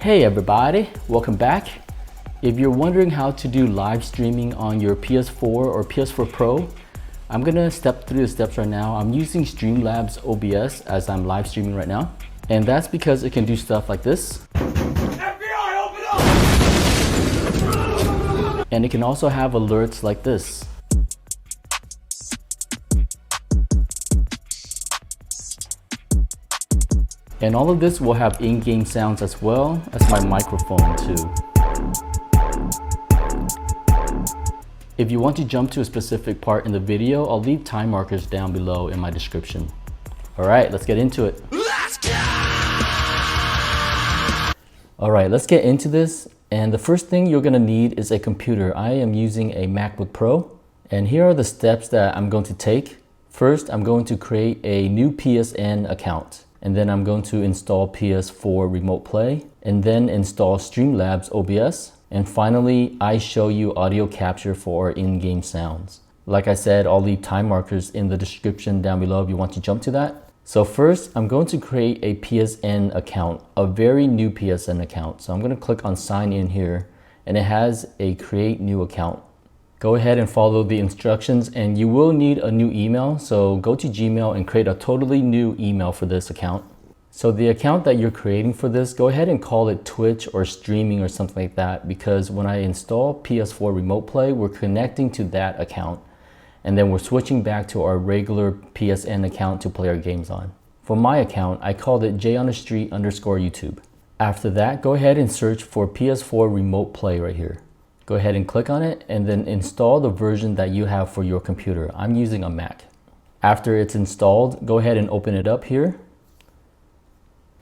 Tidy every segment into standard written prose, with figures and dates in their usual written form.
Hey everybody, welcome back. If you're wondering how to do live streaming on your PS4 or PS4 Pro, I'm gonna step through the steps right now. I'm using Streamlabs OBS as I'm live streaming right now. And that's because it can do stuff like this. FBI, open up! And it can also have alerts like this. And all of this will have in-game sounds as well as my microphone too. If you want to jump to a specific part in the video, I'll leave time markers down below in my description. All right, let's get into it. Let's go! All right, let's get into this. And the first thing you're gonna need is a computer. I am using a MacBook Pro. And here are the steps that I'm going to take. First, I'm going to create a new PSN account. And then I'm going to install PS4 Remote Play, and then install Streamlabs OBS, and finally iShowU audio capture for our in-game sounds. Like I said, I'll leave time markers in the description down below if you want to jump to that. So first, I'm going to create a PSN account, a very new PSN account. So I'm going to click on sign in here, and it has a create new account. Go ahead and follow the instructions, and you will need a new email. So go to Gmail and create a totally new email for this account. So the account that you're creating for this, go ahead and call it Twitch or streaming or something like that, because when I install PS4 Remote Play, we're connecting to that account. And then we're switching back to our regular PSN account to play our games on. For my account, I called it j_underscore YouTube. After that, go ahead and search for PS4 Remote Play right here. Go ahead and click on it and then install the version that you have for your computer. I'm using a Mac. After it's installed, go ahead and open it up here.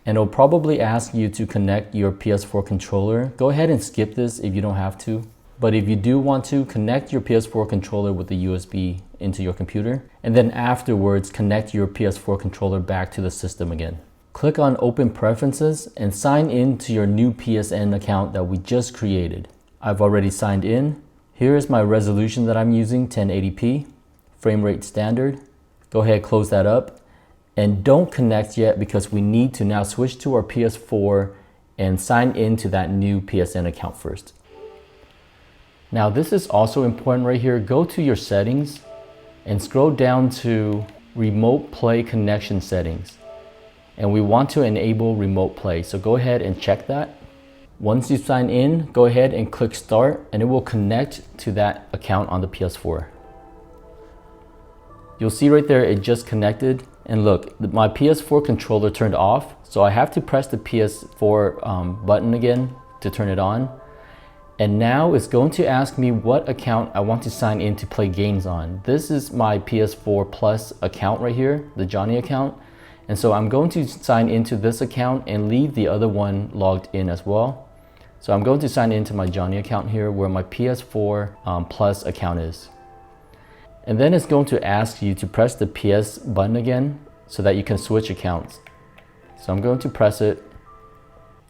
And it'll probably ask you to connect your PS4 controller. Go ahead and skip this if you don't have to. But if you do want to, connect your PS4 controller with the USB into your computer. And then afterwards, connect your PS4 controller back to the system again. Click on Open Preferences and sign in to your new PSN account that we just created. I've already signed in. Here is my resolution that I'm using, 1080p, frame rate standard. Go ahead, close that up. And don't connect yet because we need to now switch to our PS4 and sign into that new PSN account first. Now this is also important right here. Go to your settings and scroll down to Remote Play Connection Settings. And we want to enable Remote Play, so go ahead and check that. Once you sign in, go ahead and click Start, and it will connect to that account on the PS4. You'll see right there, it just connected. And look, my PS4 controller turned off, so I have to press the PS4 button again to turn it on. And now it's going to ask me what account I want to sign in to play games on. This is my PS4 Plus account right here, the Johnny account. And so I'm going to sign into this account and leave the other one logged in as well. So I'm going to sign into my Johnny account here where my PS4 Plus account is. And then it's going to ask you to press the PS button again so that you can switch accounts. So I'm going to press it,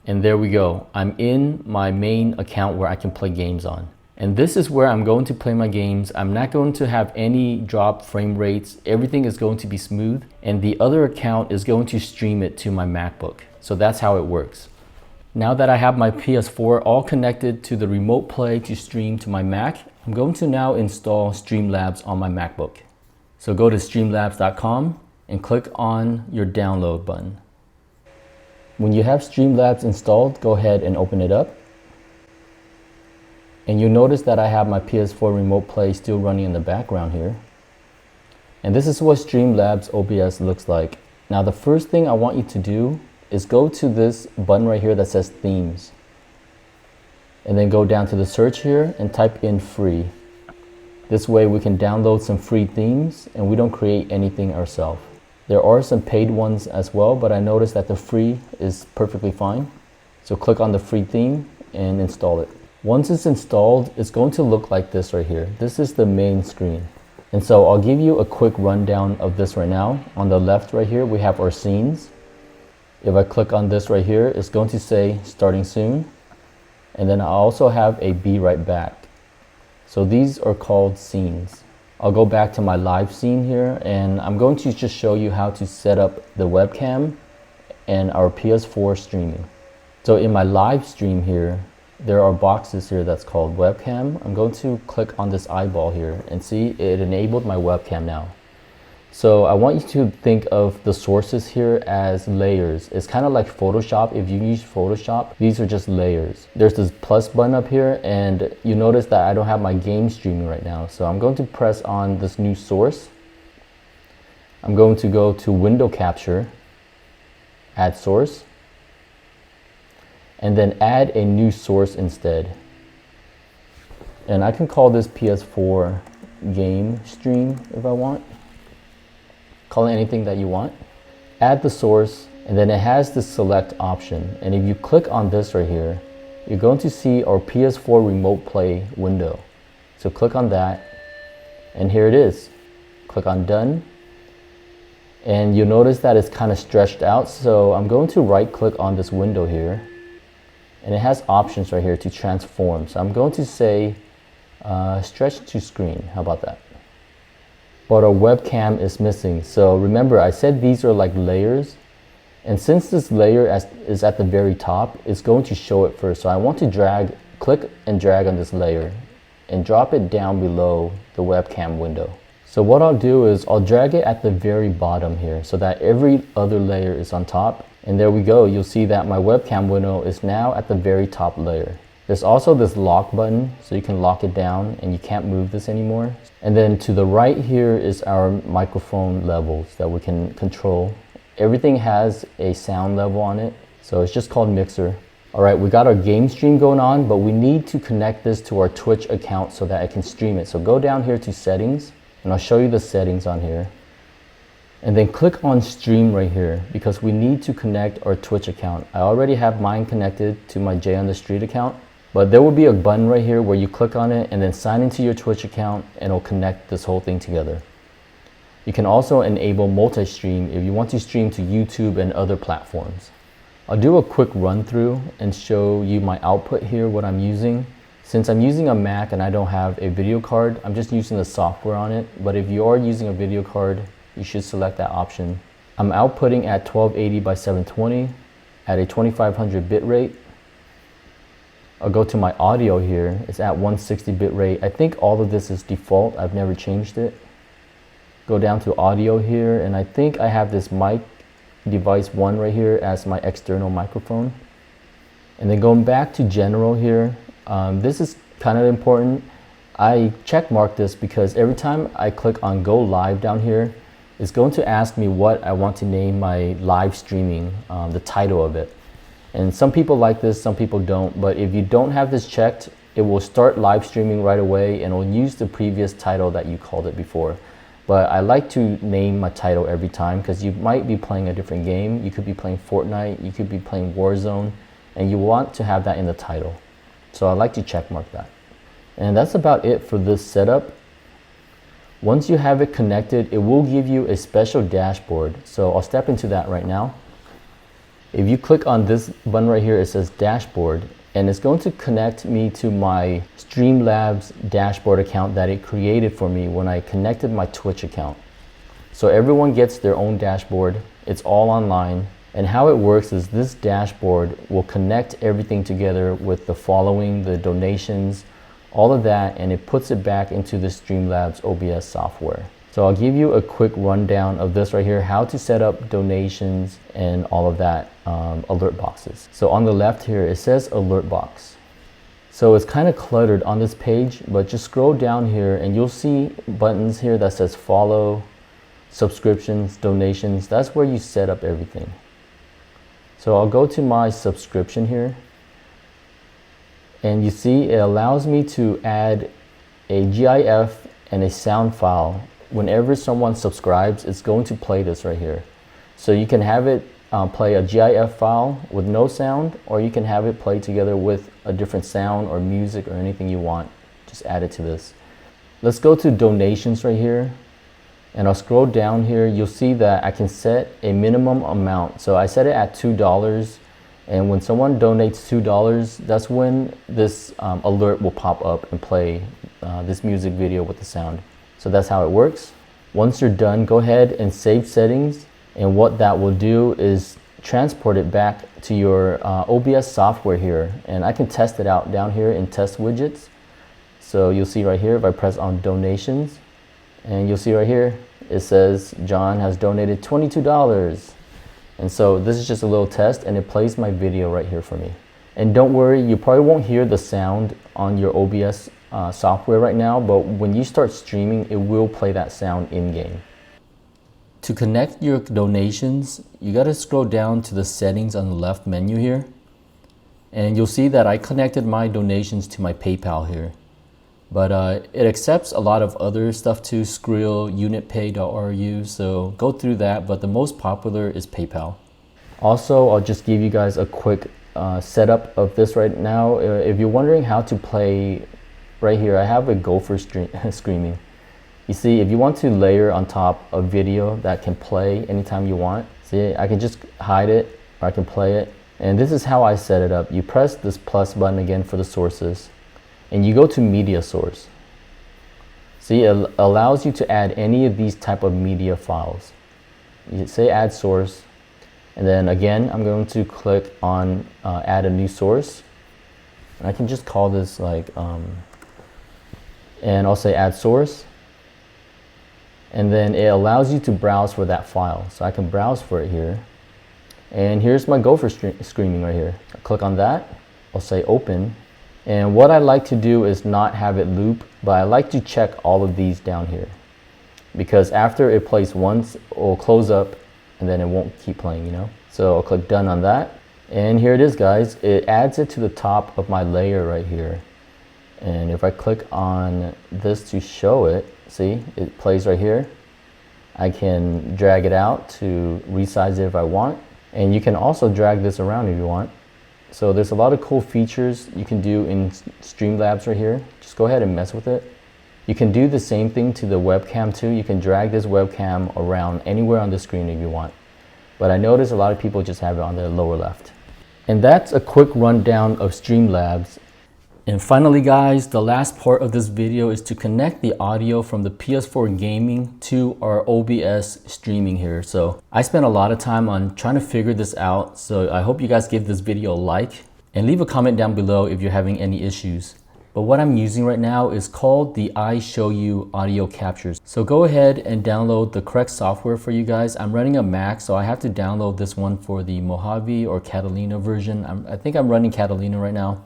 and there we go. I'm in my main account where I can play games on. And this is where I'm going to play my games. I'm not going to have any drop frame rates. Everything is going to be smooth. And the other account is going to stream it to my MacBook. So that's how it works. Now that I have my PS4 all connected to the Remote Play to stream to my Mac, I'm going to now install Streamlabs on my MacBook. So go to streamlabs.com and click on your download button. When you have Streamlabs installed, go ahead and open it up. And you'll notice that I have my PS4 Remote Play still running in the background here. And this is what Streamlabs OBS looks like. Now the first thing I want you to do is go to this button right here that says Themes. And then go down to the search here and type in free. This way we can download some free themes and we don't create anything ourselves. There are some paid ones as well, but I noticed that the free is perfectly fine. So click on the free theme and install it. Once it's installed, it's going to look like this right here. This is the main screen. And so I'll give you a quick rundown of this right now. On the left right here, we have our scenes. If I click on this right here, it's going to say starting soon. And then I also have a be right back. So these are called scenes. I'll go back to my live scene here, and I'm going to just show you how to set up the webcam and our PS4 streaming. So in my live stream here, there are boxes here that's called webcam. I'm going to click on this eyeball here and see it enabled my webcam now. So I want you to think of the sources here as layers. It's kind of like Photoshop. If you use Photoshop, these are just layers. There's this plus button up here, and you notice that I don't have my game streaming right now. So I'm going to press on this new source. I'm going to go to window capture, add source, and then add a new source instead. And I can call this PS4 game stream if I want. Call it anything that you want. Add the source, and then it has this select option. And if you click on this right here, you're going to see our PS4 Remote Play window. So click on that, and here it is. Click on done. And you'll notice that it's kind of stretched out. So I'm going to right click on this window here, and it has options right here to transform. So I'm going to say stretch to screen. How about that? But our webcam is missing. So remember, I said these are like layers. And since this layer is at the very top, it's going to show it first. So I want to click and drag on this layer and drop it down below the webcam window. So what I'll do is I'll drag it at the very bottom here so that every other layer is on top. And there we go. You'll see that my webcam window is now at the very top layer. There's also this lock button, so you can lock it down and you can't move this anymore. And then to the right here is our microphone levels that we can control. Everything has a sound level on it, so it's just called mixer. All right, we got our game stream going on, but we need to connect this to our Twitch account so that I can stream it. So go down here to settings, and I'll show you the settings on here. And then click on stream right here because we need to connect our Twitch account. I already have mine connected to my Jay on the Street account. But there will be a button right here where you click on it and then sign into your Twitch account, and it'll connect this whole thing together. You can also enable multi-stream if you want to stream to YouTube and other platforms. I'll do a quick run through and show you my output here, what I'm using. Since I'm using a Mac and I don't have a video card, I'm just using the software on it. But if you are using a video card, you should select that option. I'm outputting at 1280 by 720 at a 2500 bit rate. I'll go to my audio here. It's at 160 bit rate. I think all of this is default. I've never changed it. Go down to audio here, and I think I have this mic device 1 right here as my external microphone. And then going back to general here, this is kind of important. I check mark this because every time I click on go live down here, it's going to ask me what I want to name my live streaming, the title of it. And some people like this, some people don't, but if you don't have this checked, it will start live streaming right away and it will use the previous title that you called it before. But I like to name my title every time because you might be playing a different game. You could be playing Fortnite, you could be playing Warzone, and you want to have that in the title. So I like to check mark that. And that's about it for this setup. Once you have it connected, it will give you a special dashboard. So I'll step into that right now. If you click on this button right here, it says dashboard, and it's going to connect me to my Streamlabs dashboard account that it created for me when I connected my Twitch account. So everyone gets their own dashboard. It's all online. And how it works is this dashboard will connect everything together with the following, the donations, all of that, and it puts it back into the Streamlabs OBS software. So I'll give you a quick rundown of this right here, how to set up donations and all of that, alert boxes. So on the left here, it says alert box. So it's kind of cluttered on this page, but just scroll down here and you'll see buttons here that says follow, subscriptions, donations. That's where you set up everything. So I'll go to my subscription here. And you see it allows me to add a GIF and a sound file. Whenever someone subscribes, it's going to play this right here. So you can have it play a GIF file with no sound, or you can have it play together with a different sound or music or anything you want. Just add it to this. Let's go to donations right here. And I'll scroll down here. You'll see that I can set a minimum amount. So I set it at $2. And when someone donates $2, that's when this alert will pop up and play this music video with the sound. So that's how it works. Once you're done, go ahead and save settings. And what that will do is transport it back to your OBS software here, and I can test it out down here in test widgets. So you'll see right here, if I press on donations, and you'll see right here, it says John has donated $22. And so this is just a little test, and it plays my video right here for me. And don't worry, you probably won't hear the sound on your OBS software right now, but when you start streaming, it will play that sound in-game. To connect your donations, you gotta scroll down to the settings on the left menu here. And you'll see that I connected my donations to my PayPal here. But it accepts a lot of other stuff too, Skrill, UnitPay.ru, so go through that, but the most popular is PayPal. Also, I'll just give you guys a quick setup of this right now. If you're wondering how to play right here, I have a gopher screaming. You see, if you want to layer on top a video that can play anytime you want, see, I can just hide it or I can play it. And this is how I set it up. You press this plus button again for the sources, and you go to media source. See, it allows you to add any of these type of media files. You say add source, and then again, I'm going to click on add a new source. And I can just call this like, and I'll say add source. And then it allows you to browse for that file. So I can browse for it here. And here's my gopher screaming right here. I click on that, I'll say open. And what I like to do is not have it loop, but I like to check all of these down here. Because after it plays once, it will close up and then it won't keep playing, you know? So I'll click done on that. And here it is, guys. It adds it to the top of my layer right here. And if I click on this to show it, see, it plays right here. I can drag it out to resize it if I want. And you can also drag this around if you want. So there's a lot of cool features you can do in Streamlabs right here. Just go ahead and mess with it. You can do the same thing to the webcam too. You can drag this webcam around anywhere on the screen if you want. But I notice a lot of people just have it on the lower left. And that's a quick rundown of Streamlabs. And finally, guys, the last part of this video is to connect the audio from the PS4 gaming to our OBS streaming here. So I spent a lot of time on trying to figure this out. So I hope you guys give this video a like and leave a comment down below if you're having any issues. But what I'm using right now is called the iShowU audio captures. So go ahead and download the correct software for you guys. I'm running a Mac, so I have to download this one for the Mojave or Catalina version. I think I'm running Catalina right now.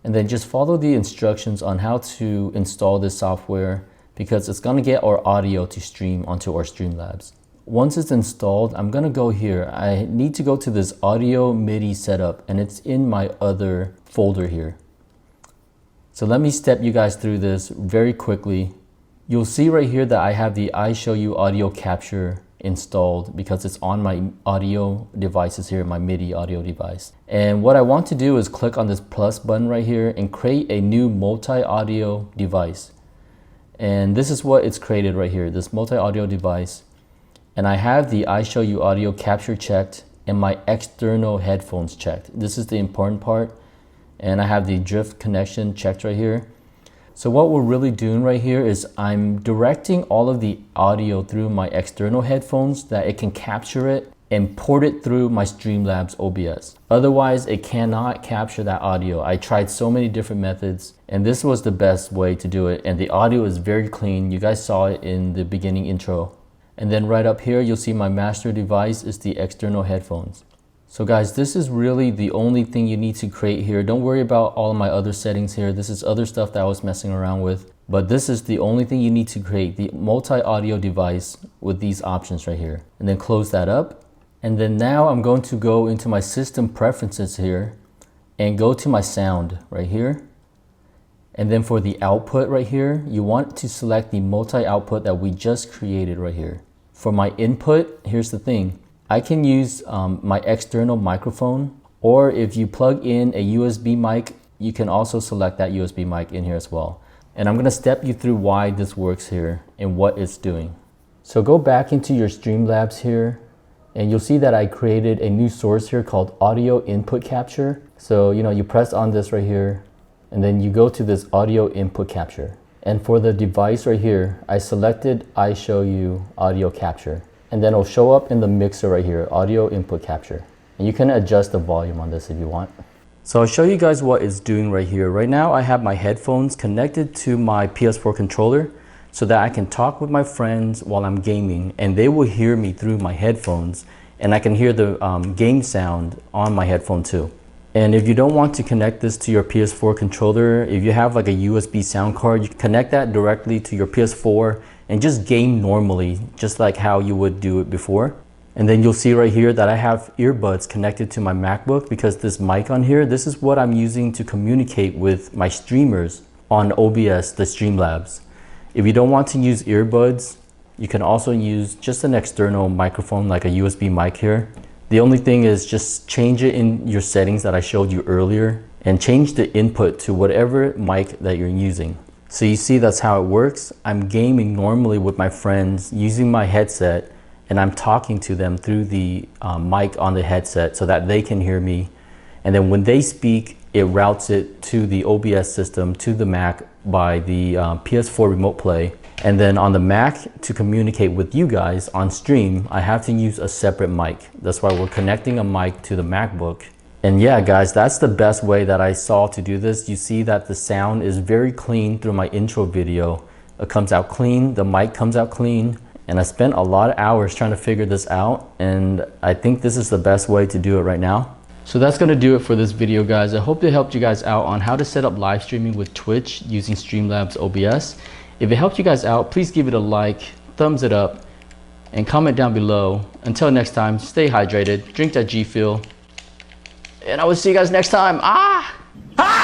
And then just follow the instructions on how to install this software because it's gonna get our audio to stream onto our Streamlabs. Once it's installed, I'm gonna go here. I need to go to this audio MIDI setup and it's in my other folder here. So let me step you guys through this very quickly. You'll see right here that I have the iShowU audio capture installed because it's on my audio devices here, my MIDI audio device. And what I want to do is click on this plus button right here and create a new multi-audio device. And this is what it's created right here, this multi-audio device. And I have the iShowU audio capture checked and my external headphones checked. This is the important part. And I have the drift connection checked right here. So what we're really doing right here is I'm directing all of the audio through my external headphones that it can capture it and port it through my Streamlabs OBS. Otherwise, it cannot capture that audio. I tried so many different methods and this was the best way to do it. And the audio is very clean. You guys saw it in the beginning intro. And then right up here, you'll see my master device is the external headphones. So guys, this is really the only thing you need to create here. Don't worry about all of my other settings here. This is other stuff that I was messing around with. But this is the only thing you need to create, the multi-audio device with these options right here. And then close that up. And then now I'm going to go into my system preferences here and go to my sound right here. And then for the output right here, you want to select the multi-output that we just created right here. For my input, here's the thing. I can use my external microphone, or if you plug in a USB mic, you can also select that USB mic in here as well. And I'm gonna step you through why this works here and what it's doing. So go back into your Streamlabs here, and you'll see that I created a new source here called audio input capture. So, you press on this right here, and then you go to this audio input capture. And for the device right here, I selected iShowU audio capture. And then it'll show up in the mixer right here, audio input capture. And you can adjust the volume on this if you want. So I'll show you guys what it's doing right here. Right now I have my headphones connected to my PS4 controller so that I can talk with my friends while I'm gaming, and they will hear me through my headphones, and I can hear the game sound on my headphone too. And if you don't want to connect this to your PS4 controller, if you have like a USB sound card, you can connect that directly to your PS4 and just game normally, just like how you would do it before. And then you'll see right here that I have earbuds connected to my MacBook, because this mic on here, this is what I'm using to communicate with my streamers on OBS, the Streamlabs. If you don't want to use earbuds, you can also use just an external microphone like a USB mic here. The only thing is just change it in your settings that I showed you earlier and change the input to whatever mic that you're using. So you see that's how it works. I'm gaming normally with my friends using my headset, and I'm talking to them through the mic on the headset so that they can hear me. And then when they speak, it routes it to the OBS system, to the Mac by the PS4 Remote Play. And then on the Mac, to communicate with you guys on stream, I have to use a separate mic. That's why we're connecting a mic to the MacBook. And yeah, guys, that's the best way that I saw to do this. You see that the sound is very clean through my intro video. It comes out clean, the mic comes out clean. And I spent a lot of hours trying to figure this out, and I think this is the best way to do it right now. So that's gonna do it for this video, guys. I hope it helped you guys out on how to set up live streaming with Twitch using Streamlabs OBS. If it helped you guys out, please give it a like, thumbs it up, and comment down below. Until next time, stay hydrated, drink that G Fuel, and I will see you guys next time. Ah!